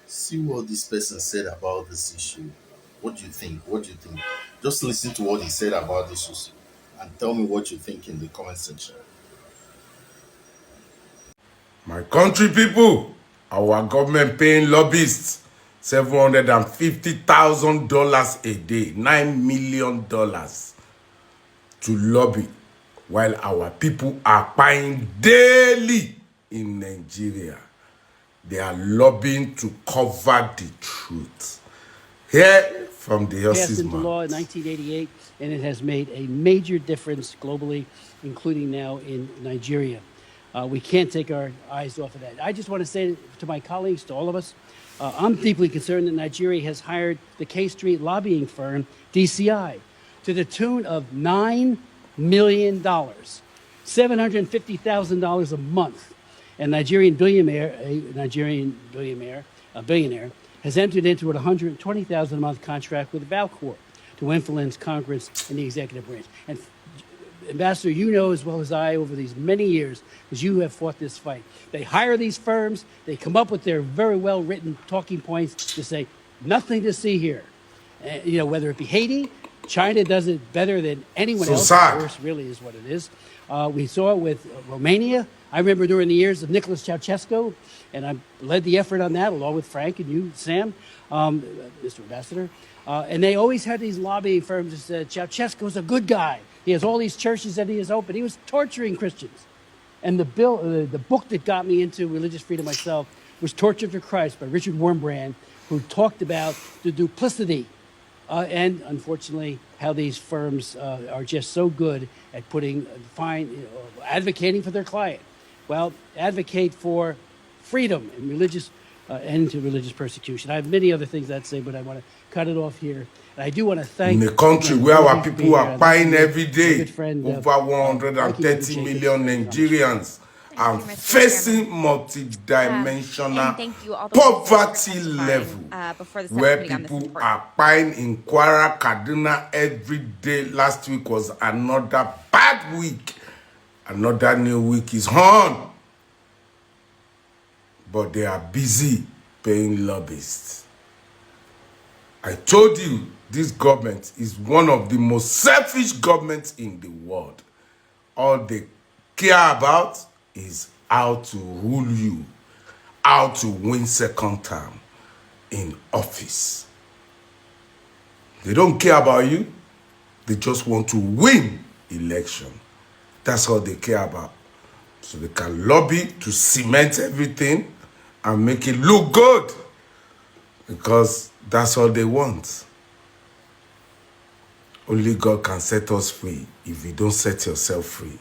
See what this person said about this issue. What do you think? What do you think? Just listen to what he said about this issue and tell me what you think in the comment section. My country people, our government paying lobbyists $750,000 a day, $9 million to lobby, while our people are buying daily in Nigeria. They are lobbying to cover the truth. Hear from the Passed horse's into law in mouth. 1988, and it has made a major difference globally, including now in Nigeria. We can't take our eyes off of that. I just want to say to my colleagues, to all of us, I'm deeply concerned that Nigeria has hired the K Street lobbying firm, DCI, to the tune of $9 million, $750,000 a month. And a Nigerian billionaire, has entered into a $120,000 a month contract with Valcorp to influence Congress and the executive branch. And Ambassador, you know as well as I over these many years, because you have fought this fight. They hire these firms, they come up with their very well written talking points to say, nothing to see here. Whether it be Haiti, China does it better than anyone else. sad. Worse, really, is what it is. We saw it with Romania. I remember during the years of Nicholas Ceausescu, and I led the effort on that along with Frank and you, Sam, Mr. Ambassador. And they always had these lobbying firms that said Ceausescu's a good guy. He has all these churches that he has open. He was torturing Christians. And the book that got me into religious freedom myself was Torture to Christ by Richard Wurmbrand, who talked about the duplicity and unfortunately how these firms are just so good at advocating for their client. Well, advocate for freedom and end to religious persecution. I have many other things I'd say, but I want to cut it off here. And I do want to thank In a country where our people are buying every day, friend, over 130 million Nigerians are facing multidimensional poverty level, where people are buying in Kwara, Kaduna every day. Last week was another bad week. Another new week is on. But they are busy paying lobbyists. I told you, this government is one of the most selfish governments in the world. All they care about is how to rule you, how to win second term in office. They don't care about you. They just want to win election. That's all they care about. So they can lobby to cement everything and make it look good, because that's all they want. Only God can set us free if you don't set yourself free.